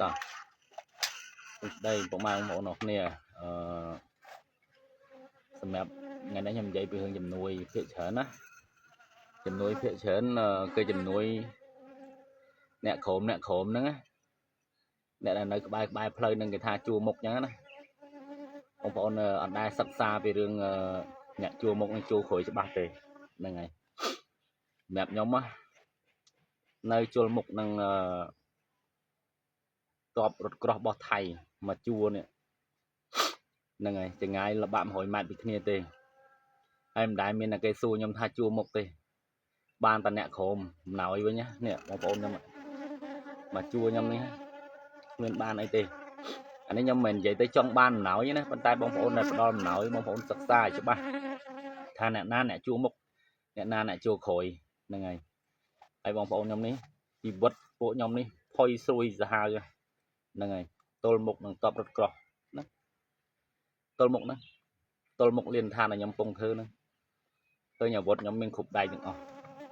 តោះđây ប្រហែលបងប្អូនអរគ្នាសម្រាប់ថ្ងៃនេះខ្ញុំនិយាយពីរឿងជំនួយភាគច្រើនណាជំនួយភាគច្រើនគឺជំនួយអ្នកក្រុមហ្នឹងណាអ្នកដែលនៅក្បែរផ្លូវនឹងគេថាជួរមុខអញ្ចឹងណាបងប្អូនអត់ដែលសិក្សាពីរឿងអ្នកជួរមុខនិងជួរក្រួយច្បាស់ទេហ្នឹងហើយសម្រាប់ខ្ញុំនៅជួរមុខនឹងតបរថក្រោះរបស់ថៃមកជួរនេះហ្នឹងហើយចម្ងាយល្បាក់100ម៉ែត្រពីគ្នាទេហើយមិនដែលមានតែគេសួរខ្ញុំថាជួរមុខទេបានតែអ្នកក្រុមអំណោយវិញណានេះបងប្អូនខ្ញុំមកជួរខ្ញុំនេះគ្មានបានអីទេអានេះខ្ញុំមិននិយាយទៅចង់បានអំណោយណាប៉ុន្តែបងប្អូនដែលផ្ដល់អំណោយបងប្អូនសិក្សាឲ្យច្បាស់ថាអ្នកណាអ្នកជួរមុខអ្នកណាអ្នកជួរក្រួយហ្នឹងហើយបងប្អូនខ្ញុំនេះជីវិតពួកខ្ញុំនេះផុយស្រួយសាហាវហ្នឹងហើយទល់មុខនឹងតបរថក្រោះណាទល់មុខណាទល់មុខលៀនឋានឲ្យខ្ញុំពងធ្វើហ្នឹងឃើញអាវុធខ្ញុំមានគ្រប់ដៃទាំងអស់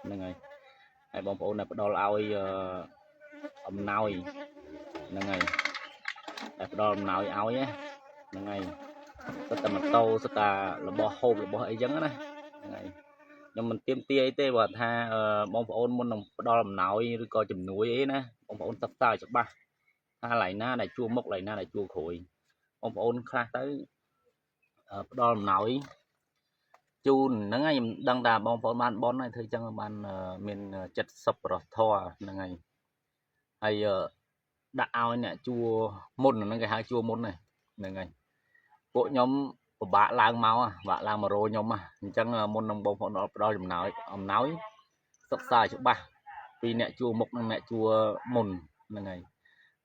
ហ្នឹងហើយបងប្អូនដែលផ្ដល់ឲ្យអំណោយហ្នឹងហើយតែផ្ដល់អំណោយឲ្យហ្នឹងហើយសិតតែម៉ូតូសិតតែរបស់ហូបរបស់អីចឹងណាហ្នឹងហើយខ្ញុំមិនទៀមទាអីទេបើថាបងប្អូនមុននឹងផ្ដល់អំណោយឬក៏ជំនួយអីណាបងប្អូនសិក្សាឲ្យច្បាស់ថាឡៃណាដែលជួមុខឡៃណាដែលជួក្រួយបងប្អូនខ្លះទៅផ្ដល់អំណោយជូនហ្នឹងហើយខ្ញុំដឹងថាបងប្អូនបានបនហើយធ្វើចឹងបានមានចិត្តសប្បុរសធម៌ហ្នឹងហើយដាក់ឲ្យអ្នកជួមុនហ្នឹងគេហៅជួមុនហ្នឹងហើយពួកខ្ញុំពិបាកឡើងមកពិបាកឡើងមករោខ្ញុំអញ្ចឹងមុននឹងបងប្អូនផ្ដល់អំណោយសិក្សាច្បាស់ពីអ្នកជួមុខនិងអ្នកជួមុនហ្នឹងហើយ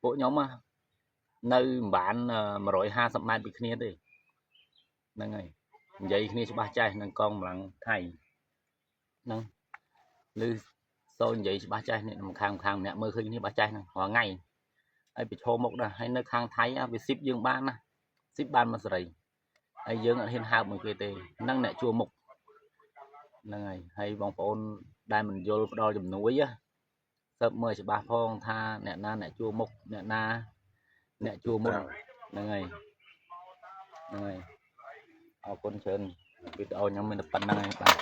ពួកខ្ញុំនៅមិនបាន150ម៉ែត្រពីគ្នាទេហ្នឹងហើយនិយាយគ្នាច្បាស់ចេះនឹងកងកម្លាំងថៃហ្នឹងឬសូនិយាយច្បាស់ចេះនេះខាងម្នាក់មើលឃើញគ្នាច្បាស់ចេះហ្នឹងរាល់ថ្ងៃហើយប្រឈមមុខដែរហើយនៅខាងថៃវាស៊ីបយើងបានណាស៊ីបបានមកសេរីហើយយើងអត់ហ៊ានហើបមួយគេទេហ្នឹងអ្នកជួមុខហ្នឹងហើយបងប្អូនដែលមិនយល់ផ្ដល់ជំនួយសើបមើលច្បាស់ផងថាអ្នកណាអ្នកជួមុខអ្នកណាអ្នកជួមុនហ្នឹងហើយអរគុណច្រើនវីដេអូខ្ញុំមានតែប៉ុណ្្នឹងហើយបាទ